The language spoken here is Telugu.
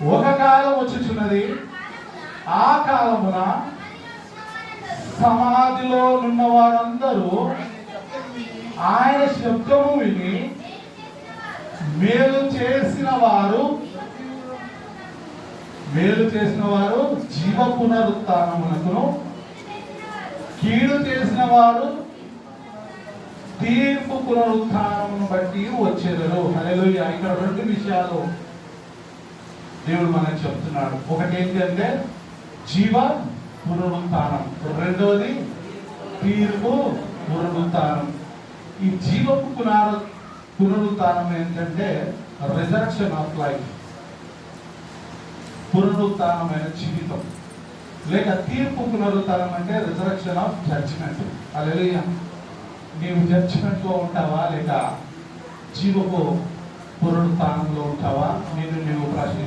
ఒక కాలం వచ్చుచున్నది, ఆ కాలమున సమాధిలో ఉన్న వారందరూ ఆయన శబ్దము విని మేలు చేసిన వారు జీవ పునరుత్థానమునకును, కీడు చేసిన వారు తీర్పు పునరుత్థానమును బట్టి వచ్చేదరు. హల్లెలూయా. ఇక్కడ రెండు విషయాలు దేవుడు మనకు చెప్తున్నాడు. ఒకటి ఏంటంటే జీవ పునరుత్థానం, రెండవది తీర్పు పునరుత్థానం. ఈ జీవపు పునరుత్థానం ఏంటంటే రిజరక్షన్ ఆఫ్ లైఫ్, పునరుత్థానమైన జీవితం. లేక తీర్పు పునరుత్థానం అంటే రిజరక్షన్ ఆఫ్ జడ్జిమెంట్. హల్లెలూయా. నీవు జడ్జిమెంట్ లో ఉంటావా లేక జీవపు పునరుత్థానంలో ఉంటావా? నేను ప్రశ్న